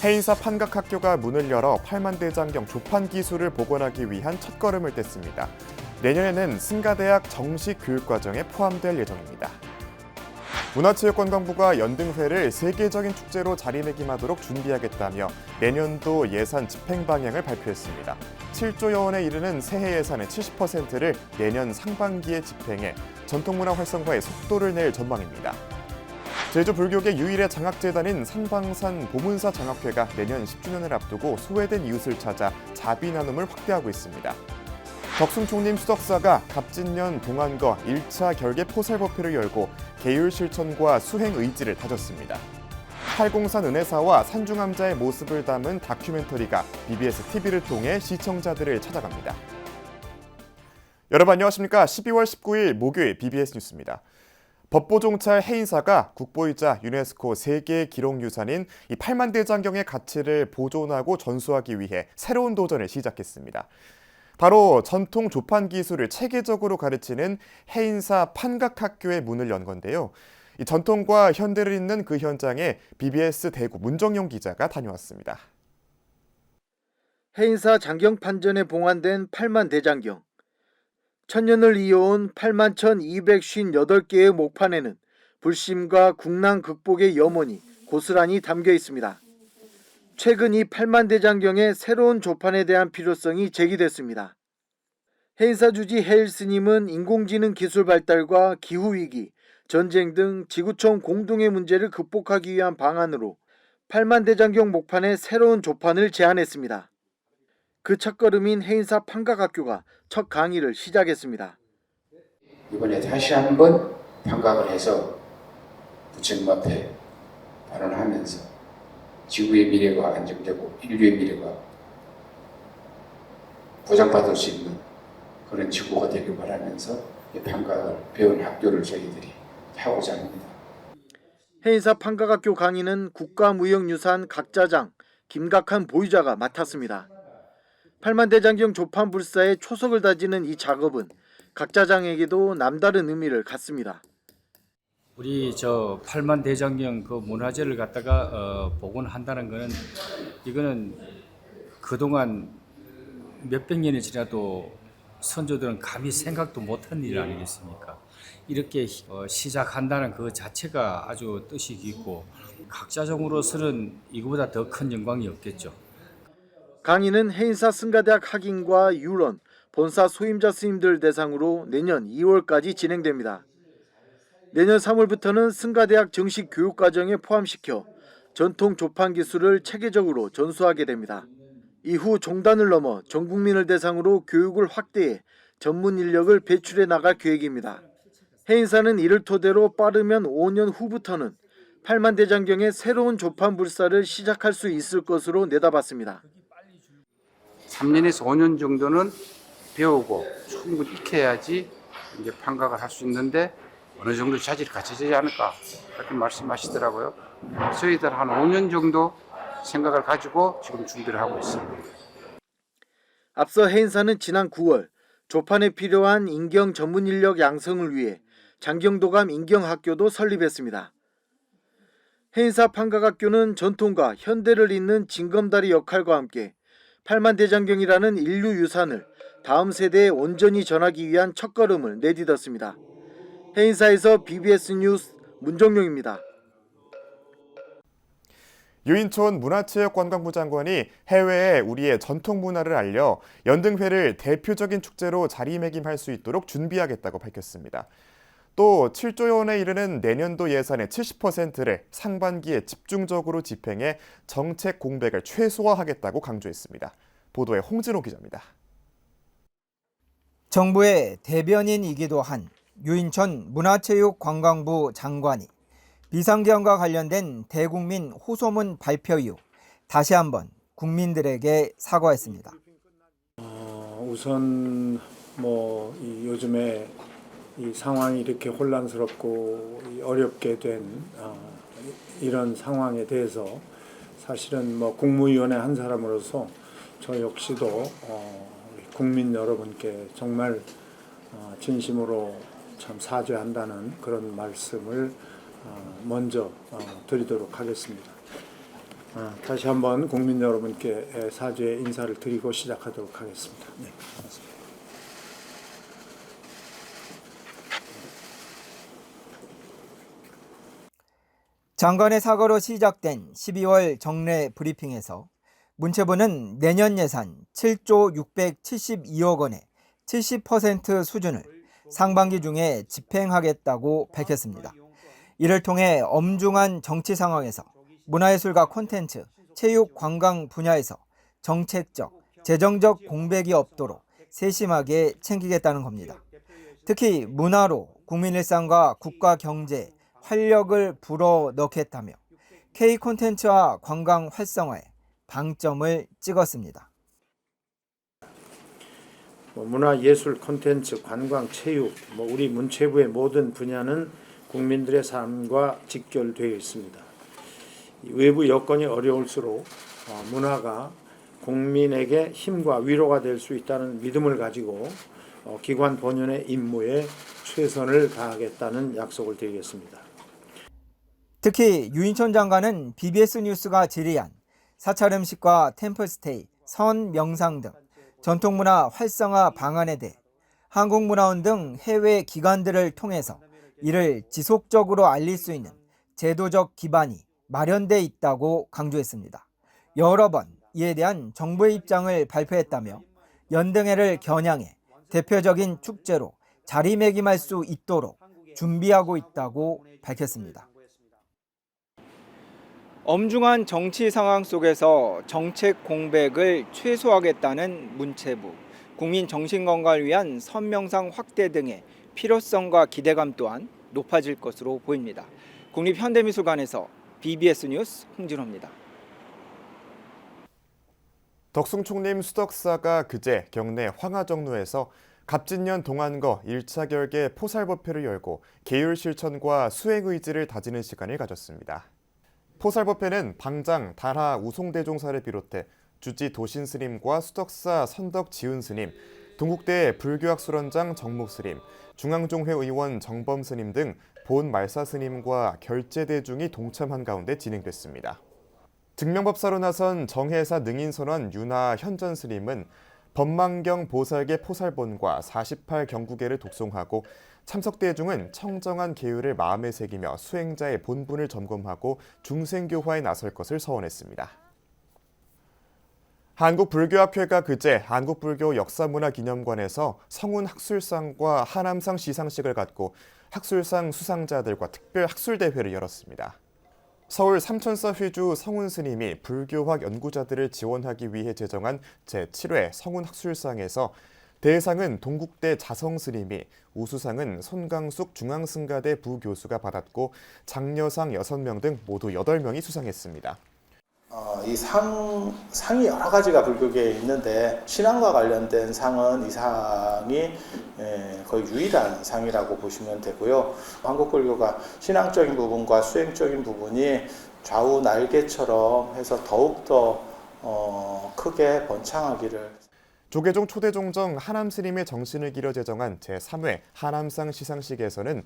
해인사 판각학교가 문을 열어 팔만대장경 조판 기술을 복원하기 위한 첫걸음을 뗐습니다. 내년에는 승가대학 정식 교육과정에 포함될 예정입니다. 문화체육관광부가 연등회를 세계적인 축제로 자리매김하도록 준비하겠다며 내년도 예산 집행 방향을 발표했습니다. 7조여 원에 이르는 새해 예산의 70%를 내년 상반기에 집행해 전통문화 활성화에 속도를 낼 전망입니다. 제주 불교계 유일의 장학재단인 산방산 보문사 장학회가 내년 10주년을 앞두고 소외된 이웃을 찾아 자비 나눔을 확대하고 있습니다. 덕순 총림 수석사가 갑진년 동안거 1차 결계 포살법회를 열고 계율 실천과 수행 의지를 다졌습니다. 팔공산 은혜사와 산중암자의 모습을 담은 다큐멘터리가 BBS TV를 통해 시청자들을 찾아갑니다. 여러분 안녕하십니까? 12월 19일 목요일 BBS 뉴스입니다. 법보종찰 해인사가 국보이자 유네스코 세계 기록유산인 이 팔만대장경의 가치를 보존하고 전수하기 위해 새로운 도전을 시작했습니다. 바로 전통 조판 기술을 체계적으로 가르치는 해인사 판각학교의 문을 연 건데요. 이 전통과 현대를 잇는 그 현장에 BBS 대구 문정용 기자가 다녀왔습니다. 해인사 장경판전에 봉안된 팔만대장경. 천년을 이어온 81,258개의 목판에는 불심과 국난 극복의 염원이 고스란히 담겨 있습니다. 최근 이 팔만대장경의 새로운 조판에 대한 필요성이 제기됐습니다. 해인사 주지 해일 스님은 인공지능 기술 발달과 기후위기, 전쟁 등 지구촌 공동의 문제를 극복하기 위한 방안으로 팔만대장경 목판의 새로운 조판을 제안했습니다. 그 첫걸음인 해인사 판각학교가 첫 강의를 시작했습니다. 이번에 다시 한번 판각을 해서 부처님 앞에 발언하면서 지구의 미래가 안정되고 인류의 미래가 보장받을 수 있는 그런 지구가 되길 바라면서 판각을 배운 학교를 저희들이 하고자 합니다. 해인사 판각학교 강의는 국가무형유산 각자장 김각한 보유자가 맡았습니다. 팔만대장경 조판불사의 초석을 다지는 이 작업은 각자장에게도 남다른 의미를 갖습니다. 우리 저 팔만대장경 그 문화재를 갖다가 복원한다는 거는 이거는 그동안 몇백 년이 지나도 선조들은 감히 생각도 못한 일 아니겠습니까? 이렇게 시작한다는 그 자체가 아주 뜻이 깊고 각자정으로서는 이거보다 더 큰 영광이 없겠죠. 강의는 해인사 승가대학 학인과 유런, 본사 소임자 스님들 대상으로 내년 2월까지 진행됩니다. 내년 3월부터는 승가대학 정식 교육과정에 포함시켜 전통 조판 기술을 체계적으로 전수하게 됩니다. 이후 종단을 넘어 전 국민을 대상으로 교육을 확대해 전문 인력을 배출해 나갈 계획입니다. 해인사는 이를 토대로 빠르면 5년 후부터는 팔만대장경의 새로운 조판 불사를 시작할 수 있을 것으로 내다봤습니다. 3년에서 5년 정도는 배우고 충분히 익혀야지 이제 판각을 할 수 있는데 어느 정도 자질이 갖춰지지 않을까 그렇게 말씀하시더라고요. 저희들 한 5년 정도 생각을 가지고 지금 준비를 하고 있습니다. 앞서 해인사는 지난 9월 조판에 필요한 인경 전문 인력 양성을 위해 장경도감 인경학교도 설립했습니다. 해인사 판각학교는 전통과 현대를 잇는 징검다리 역할과 함께 팔만대장경이라는 인류 유산을 다음 세대에 온전히 전하기 위한 첫걸음을 내딛었습니다. 해인사에서 BBS 뉴스 문정용입니다. 유인촌 문화체육관광부 장관이 해외에 우리의 전통 문화를 알려 연등회를 대표적인 축제로 자리매김할 수 있도록 준비하겠다고 밝혔습니다. 또 7조여 원에 이르는 내년도 예산의 70%를 상반기에 집중적으로 집행해 정책 공백을 최소화하겠다고 강조했습니다. 보도에 홍진호 기자입니다. 정부의 대변인이기도 한 유인촌 문화체육관광부 장관이 비상계엄과 관련된 대국민 호소문 발표 이후 다시 한번 국민들에게 사과했습니다. 우선 요즘에 이 상황이 이렇게 혼란스럽고 어렵게 된 이런 상황에 대해서 사실은 국무위원회 한 사람으로서 저 역시도 국민 여러분께 정말 진심으로 참 사죄한다는 그런 말씀을 먼저 드리도록 하겠습니다. 다시 한번 국민 여러분께 사죄의 인사를 드리고 시작하도록 하겠습니다. 네, 고맙습니다. 장관의 사과로 시작된 12월 정례 브리핑에서 문체부는 내년 예산 7조 672억 원의 70% 수준을 상반기 중에 집행하겠다고 밝혔습니다. 이를 통해 엄중한 정치 상황에서 문화예술과 콘텐츠, 체육, 관광 분야에서 정책적, 재정적 공백이 없도록 세심하게 챙기겠다는 겁니다. 특히 문화로 국민 일상과 국가 경제에 활력을 불어넣겠다며 K 콘텐츠와 관광 활성화에 방점을 찍었습니다. 문화, 예술, 콘텐츠, 관광, 체육, 우리 문체부의 모든 분야는 국민들의 삶과 직결되어 있습니다. 외부 여건이 어려울수록 문화가 국민에게 힘과 위로가 될 수 있다는 믿음을 가지고 기관 본연의 임무에 최선을 다하겠다는 약속을 드리겠습니다. 특히 유인천 장관은 BBS 뉴스가 질의한 사찰 음식과 템플스테이, 선 명상 등 전통문화 활성화 방안에 대해 한국문화원 등 해외 기관들을 통해서 이를 지속적으로 알릴 수 있는 제도적 기반이 마련돼 있다고 강조했습니다. 여러 번 이에 대한 정부의 입장을 발표했다며 연등회를 겨냥해 대표적인 축제로 자리매김할 수 있도록 준비하고 있다고 밝혔습니다. 엄중한 정치 상황 속에서 정책 공백을 최소화하겠다는 문체부, 국민 정신건강을 위한 선명상 확대 등의 필요성과 기대감 또한 높아질 것으로 보입니다. 국립현대미술관에서 BBS 뉴스 홍진호입니다. 덕숭 총림 수덕사가 그제 경내 황하정로에서 갑진년 동안거 1차 결계 포살법회를 열고 계율 실천과 수행 의지를 다지는 시간을 가졌습니다. 포살법회는 방장, 달하, 우송대종사를 비롯해 주지 도신 스님과 수덕사 선덕 지훈 스님, 동국대 불교학술원장 정목 스님, 중앙종회 의원 정범 스님 등 본 말사 스님과 결제대중이 동참한 가운데 진행됐습니다. 증명법사로 나선 정혜사 능인선원 윤하 현전 스님은 법망경 보살계 포살본과 48경구계를 독송하고 참석 대중은 청정한 계율을 마음에 새기며 수행자의 본분을 점검하고 중생교화에 나설 것을 서원했습니다. 한국불교학회가 그제 한국불교 역사문화기념관에서 성운학술상과 하남상 시상식을 갖고 학술상 수상자들과 특별 학술대회를 열었습니다. 서울 삼천사 회주 성운 스님이 불교학 연구자들을 지원하기 위해 제정한 제7회 성운학술상에서 대상은 동국대 자성 스님이, 우수상은 손강숙 중앙승가대 부교수가 받았고 장려상 6명 등 모두 8명이 수상했습니다. 이 상이 여러 가지가 불교계에 있는데 신앙과 관련된 상은 이 상이 거의 유일한 상이라고 보시면 되고요. 한국불교가 신앙적인 부분과 수행적인 부분이 좌우 날개처럼 해서 더욱더 크게 번창하기를. 조계종 초대종정 하남스님의 정신을 기려 제정한 제3회 하남상 시상식에서는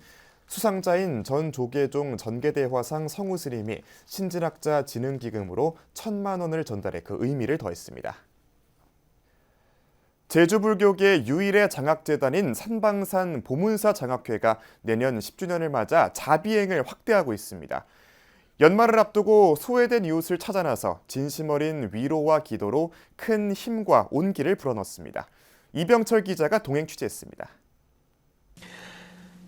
수상자인 전 조계종 전계대화상 성우스님이 신진학자 진흥기금으로 1,000만 원을 전달해 그 의미를 더했습니다. 제주불교계 유일의 장학재단인 산방산 보문사 장학회가 내년 10주년을 맞아 자비행을 확대하고 있습니다. 연말을 앞두고 소외된 이웃을 찾아 나서 진심 어린 위로와 기도로 큰 힘과 온기를 불어넣습니다. 이병철 기자가 동행 취재했습니다.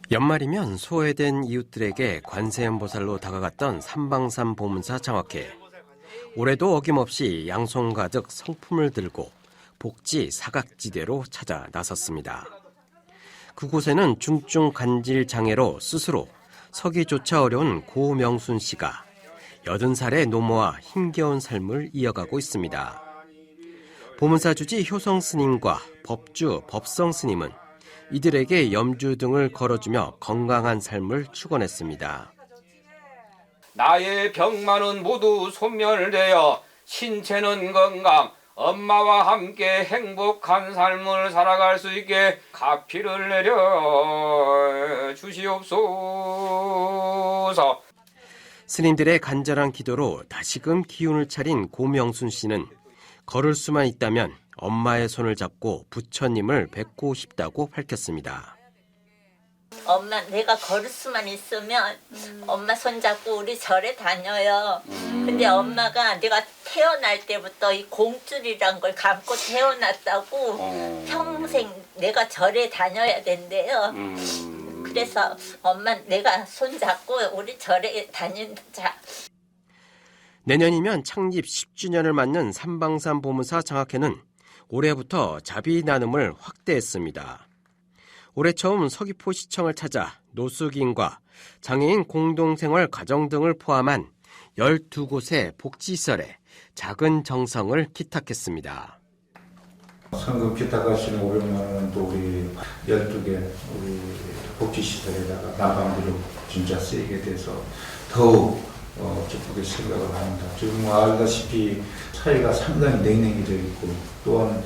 연말이면 소외된 이웃들에게 관세음보살로 다가갔던 삼방산 보문사 장학회. 올해도 어김없이 양손 가득 성품을 들고 복지 사각지대로 찾아 나섰습니다. 그곳에는 중증 간질 장애로 스스로 서기조차 어려운 고명순 씨가 80살의 노모와 힘겨운 삶을 이어가고 있습니다. 보문사 주지 효성 스님과 법주 법성 스님은 이들에게 염주 등을 걸어주며 건강한 삶을 축원했습니다. 나의 병만은 모두 소멸되어 신체는 건강, 엄마와 함께 행복한 삶을 살아갈 수 있게 가피를 내려 주시옵소서. 스님들의 간절한 기도로 다시금 기운을 차린 고명순 씨는 걸을 수만 있다면 엄마의 손을 잡고 부처님을 뵙고 싶다고 밝혔습니다. 엄마, 내가 걸을 수만 있으면 엄마 손잡고 우리 절에 다녀요. 근데 엄마가 내가 태어날 때부터 이 공줄이란 걸 감고 태어났다고 평생 내가 절에 다녀야 된대요. 그래서 엄마, 내가 손잡고 우리 절에 다니자. 내년이면 창립 10주년을 맞는 삼방산 보문사 장학회는 올해부터 자비 나눔을 확대했습니다. 올해 처음 서귀포시청을 찾아 노숙인과 장애인 공동생활 가정 등을 포함한 12곳의 복지시설에 작은 정성을 기탁했습니다. 성금 기탁하시는 500만 원은 또 우리 12개 우리 복지시설에다가 난방비로 진짜 쓰이게 돼서 더욱 기쁘게 생각을 합니다. 지금 알다시피 사회가 상당히 냉랭해져 있고 또한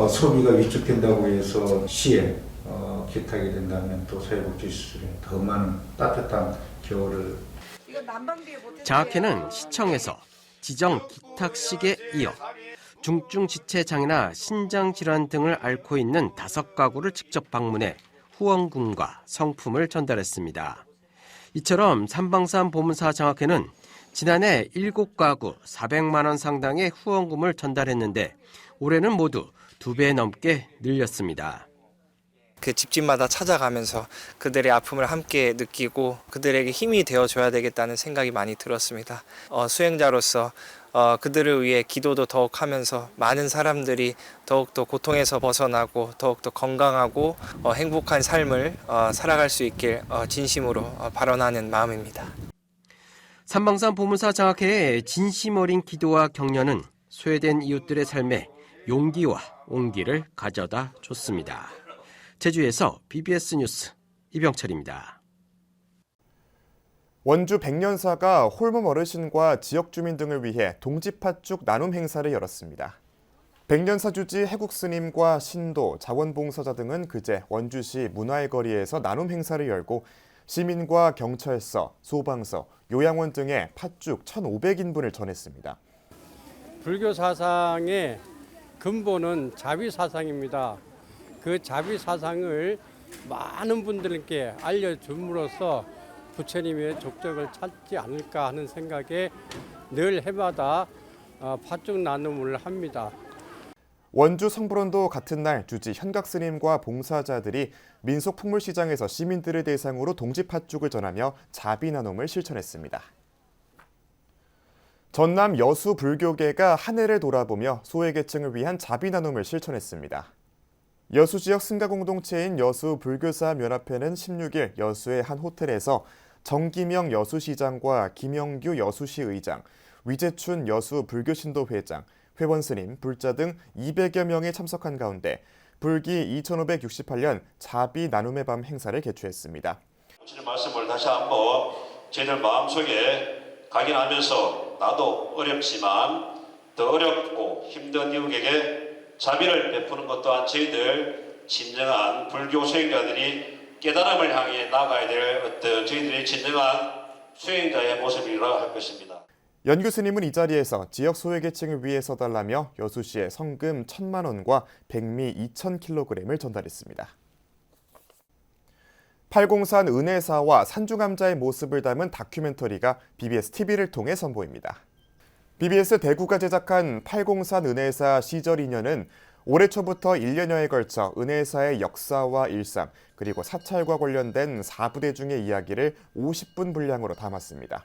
소비가 위축된다고 해서 시에 기탁이 된다면 또 사회복지시설에 더 많은 따뜻한 겨울을. 장학회는 시청에서 지정 기탁식에 이어 중증지체장애나 신장질환 등을 앓고 있는 5가구를 직접 방문해 후원금과 성품을 전달했습니다. 이처럼 삼방산 보문사 장학회는 지난해 7가구 400만 원 상당의 후원금을 전달했는데 올해는 모두 2배 넘게 늘렸습니다. 그 집집마다 찾아가면서 그들의 아픔을 함께 느끼고 그들에게 힘이 되어줘야 되겠다는 생각이 많이 들었습니다. 수행자로서 그들을 위해 기도도 더욱 하면서 많은 사람들이 더욱더 고통에서 벗어나고 더욱더 건강하고 행복한 삶을 살아갈 수 있길 진심으로 발언하는 마음입니다. 삼방산 보문사 장학회의 진심 어린 기도와 격려는 소외된 이웃들의 삶에 용기와 온기를 가져다 줬습니다. 제주에서 BBS 뉴스 이병철입니다. 원주 백년사가 홀몸 어르신과 지역 주민 등을 위해 동지팥죽 나눔 행사를 열었습니다. 백년사 주지 해국스님과 신도, 자원봉사자 등은 그제 원주시 문화의 거리에서 나눔 행사를 열고 시민과 경찰서, 소방서, 요양원 등에 팥죽 1,500인분을 전했습니다. 불교 사상의 근본은 자비 사상입니다. 그 자비 사상을 많은 분들께 알려줌으로써 부처님의 족적을 찾지 않을까 하는 생각에 늘 해마다 팥죽 나눔을 합니다. 원주 성불원도 같은 날 주지 현각스님과 봉사자들이 민속풍물시장에서 시민들을 대상으로 동지팥죽을 전하며 자비 나눔을 실천했습니다. 전남 여수 불교계가 한 해를 돌아보며 소외계층을 위한 자비 나눔을 실천했습니다. 여수 지역 승가 공동체인 여수 불교사연합회는 16일 여수의 한 호텔에서 정기명 여수시장과 김영규 여수시 의장, 위재춘 여수 불교신도 회장, 회원스님, 불자 등 200여 명이 참석한 가운데 불기 2568년 자비 나눔의 밤 행사를 개최했습니다. 주님 말씀을 다시 한번 저희들 마음속에 각인하면서 나도 어렵지만 더 어렵고 힘든 이웃에게 자비를 베푸는 것 또한 저희들 진정한 불교 수행자들이 깨달음을 향해 나가야 될 어떤 저희들의 진정한 수행자의 모습이라고 할 것입니다. 연 교수님은 이 자리에서 지역 소외계층을 위해 서달라며 여수시에 성금 1,000만 원과 백미 2,000kg을 전달했습니다. 팔공산 은혜사와 산중암자의 모습을 담은 다큐멘터리가 BBS TV를 통해 선보입니다. BBS 대구가 제작한 팔공산 은혜사 시절 인연은 올해 초부터 1년여에 걸쳐 은혜사의 역사와 일상, 그리고 사찰과 관련된 4부대 중의 이야기를 50분 분량으로 담았습니다.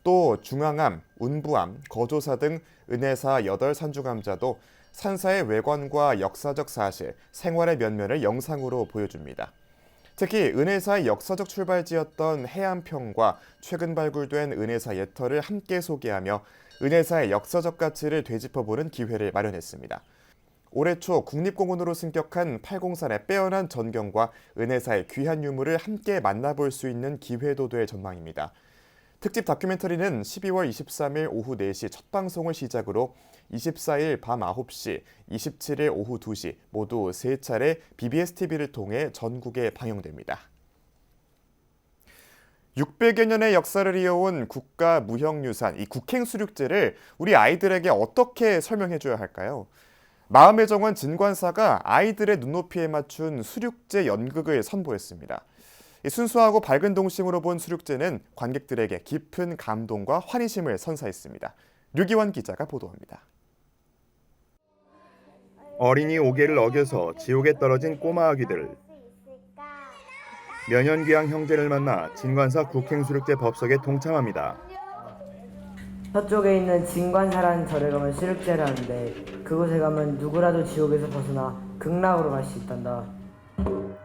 또 중앙암, 운부암, 거조사 등 은혜사 8산중암자도 산사의 외관과 역사적 사실, 생활의 면면을 영상으로 보여줍니다. 특히 은혜사의 역사적 출발지였던 해안평과 최근 발굴된 은혜사 예터를 함께 소개하며 은혜사의 역사적 가치를 되짚어보는 기회를 마련했습니다. 올해 초 국립공원으로 승격한 팔공산의 빼어난 전경과 은혜사의 귀한 유물을 함께 만나볼 수 있는 기회도 될 전망입니다. 특집 다큐멘터리는 12월 23일 오후 4시 첫 방송을 시작으로 24일 밤 9시, 27일 오후 2시 모두 3차례 BBS TV를 통해 전국에 방영됩니다. 600여 년의 역사를 이어온 국가 무형유산, 이 국행수륙제를 우리 아이들에게 어떻게 설명해줘야 할까요? 마음의 정원 진관사가 아이들의 눈높이에 맞춘 수륙제 연극을 선보였습니다. 순수하고 밝은 동심으로 본 수륙제는 관객들에게 깊은 감동과 환희심을 선사했습니다. 류기원 기자가 보도합니다. 어린이 오개를 어겨서 지옥에 떨어진 꼬마 아기들. 면연귀양 형제를 만나 진관사 국행수륙제 법석에 동참합니다. 서쪽에 있는 진관사라는 절에 가면 수륙제를 하는데 그곳에 가면 누구라도 지옥에서 벗어나 극락으로 갈 수 있단다.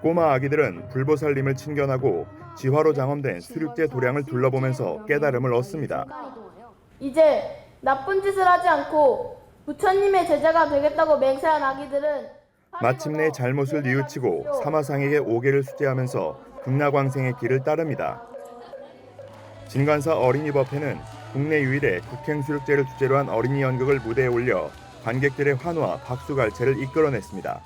꼬마 아기들은 불보살님을 친견하고 지화로 장엄된 수륙제 도량을 둘러보면서 깨달음을 얻습니다. 이제 나쁜 짓을 하지 않고 부처님의 제자가 되겠다고 맹세한 아기들은 마침내 잘못을 뉘우치고 사마상에게 오개를 수제하면서 극락왕생의 길을 따릅니다. 진관사 어린이법회는 국내 유일의 국행수륙제를 주제로 한 어린이 연극을 무대에 올려 관객들의 환호와 박수갈채를 이끌어냈습니다.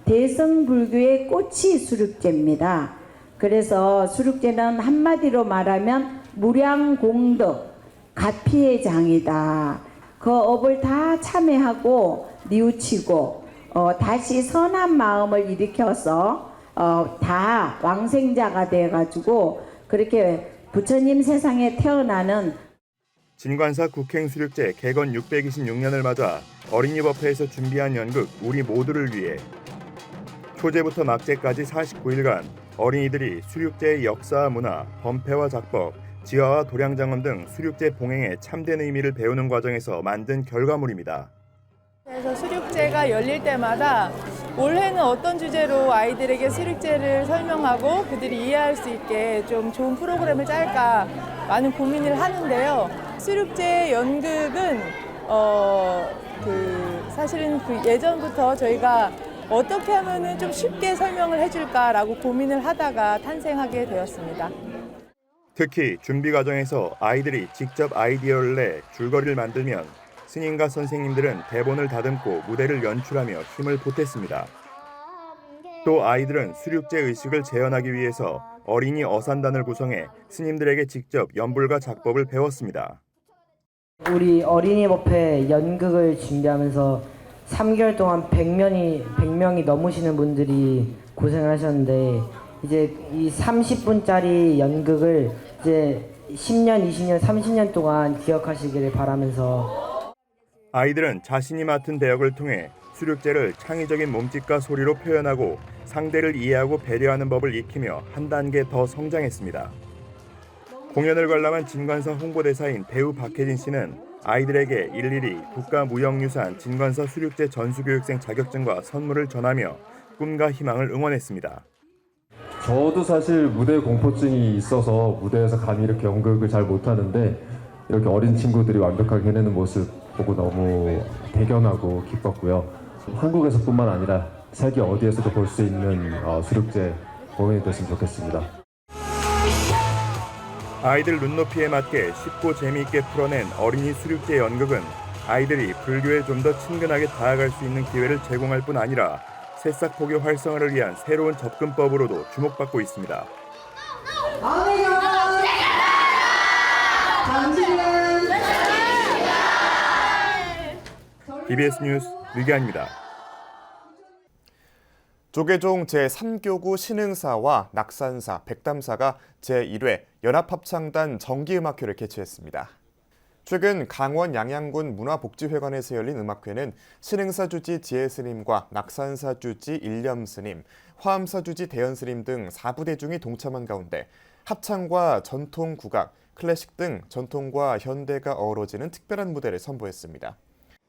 대승불교의 꽃이 수륙제입니다. 그래서 수륙제는 한마디로 말하면 무량공덕, 가피의 장이다. 그 업을 다 참회하고 뉘우치고 다시 선한 마음을 일으켜서 다 왕생자가 돼가지고 그렇게 부처님 세상에 태어나는 진관사 국행수륙제 개건 626년을 맞아 어린이법회에서 준비한 연극 우리 모두를 위해 초제부터 막제까지 49일간 어린이들이 수륙제의 역사와 문화, 범패와 작법, 지화와 도량장엄 등 수륙제 봉행의 참된 의미를 배우는 과정에서 만든 결과물입니다. 그래서 수륙제가 열릴 때마다 올해는 어떤 주제로 아이들에게 수륙제를 설명하고 그들이 이해할 수 있게 좀 좋은 프로그램을 짤까 많은 고민을 하는데요. 수륙제 연극은 사실은 예전부터 저희가 어떻게 하면은 좀 쉽게 설명을 해줄까라고 고민을 하다가 탄생하게 되었습니다. 특히 준비 과정에서 아이들이 직접 아이디어를 내 줄거리를 만들면 스님과 선생님들은 대본을 다듬고 무대를 연출하며 힘을 보탰습니다. 또 아이들은 수륙제 의식을 재현하기 위해서 어린이 어산단을 구성해 스님들에게 직접 연불과 작법을 배웠습니다. 우리 어린이법회 연극을 준비하면서 3개월 동안 100명이 넘으시는 분들이 고생하셨는데 이제 이 30분짜리 연극을 이제 10년, 20년, 30년 동안 기억하시기를 바라면서 아이들은 자신이 맡은 대역을 통해 수륙제를 창의적인 몸짓과 소리로 표현하고 상대를 이해하고 배려하는 법을 익히며 한 단계 더 성장했습니다. 공연을 관람한 진관사 홍보대사인 배우 박혜진 씨는 아이들에게 일일이 국가무형유산 진관사 수륙제 전수교육생 자격증과 선물을 전하며 꿈과 희망을 응원했습니다. 저도 사실 무대 공포증이 있어서 무대에서 감히 이렇게 연극을 잘 못하는데 이렇게 어린 친구들이 완벽하게 해내는 모습 보고 너무 대견하고 기뻤고요. 한국에서뿐만 아니라 세계 어디에서도 볼 수 있는 수륙제 공연이 됐으면 좋겠습니다. 아이들 눈높이에 맞게 쉽고 재미있게 풀어낸 어린이 수륙제 연극은 아이들이 불교에 좀 더 친근하게 다가갈 수 있는 기회를 제공할 뿐 아니라 새싹포교 활성화를 위한 새로운 접근법으로도 주목받고 있습니다. TBS 뉴스 류기환입니다. 조계종 제3교구 신흥사와 낙산사, 백담사가 제1회 연합합창단 정기음악회를 개최했습니다. 최근 강원 양양군 문화복지회관에서 열린 음악회는 신흥사 주지 지혜스님과 낙산사 주지 일념스님, 화엄사 주지 대연스님 등 4부대 중이 동참한 가운데 합창과 전통 국악, 클래식 등 전통과 현대가 어우러지는 특별한 무대를 선보였습니다.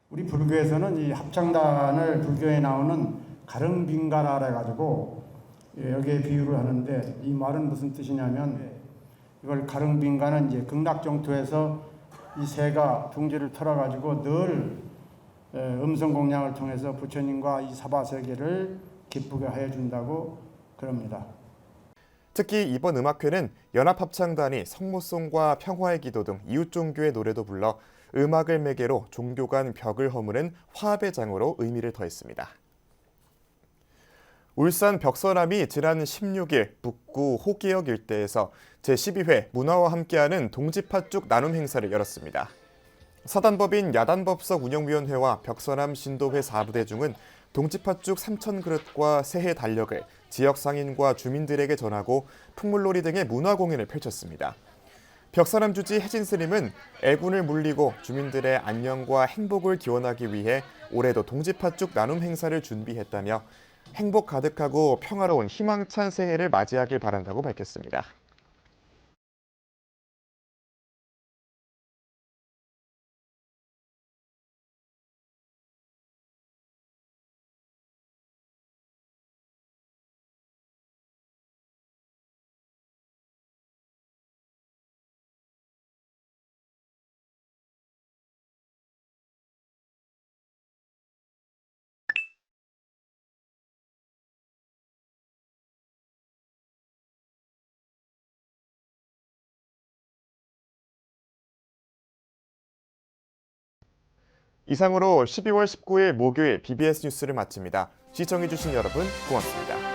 우리 불교에서는 이 합창단을 불교에 나오는 가릉빈가라 해가지고 여기에 비유를 하는데 이 말은 무슨 뜻이냐면 이걸 가릉빈가는 이제 극락정토에서 이 새가 둥지를 털어가지고 늘 음성공양을 통해서 부처님과 이 사바세계를 기쁘게 해준다고 그럽니다. 특히 이번 음악회는 연합합창단이 성모송과 평화의 기도 등 이웃종교의 노래도 불러 음악을 매개로 종교 간 벽을 허무는 화합의 장으로 의미를 더했습니다. 울산 벽서남이 지난 16일 북구 호계역 일대에서 제12회 문화와 함께하는 동지팥죽 나눔 행사를 열었습니다. 사단법인 야단법석 운영위원회와 벽서남 신도회 4부대 중은 동지팥죽 3,000그릇과 새해 달력을 지역 상인과 주민들에게 전하고 풍물놀이 등의 문화공연을 펼쳤습니다. 벽서남 주지 혜진 스님은 애군을 물리고 주민들의 안녕과 행복을 기원하기 위해 올해도 동지팥죽 나눔 행사를 준비했다며 행복 가득하고 평화로운 희망찬 새해를 맞이하길 바란다고 밝혔습니다. 이상으로 12월 19일 목요일 BBS 뉴스를 마칩니다. 시청해주신 여러분 고맙습니다.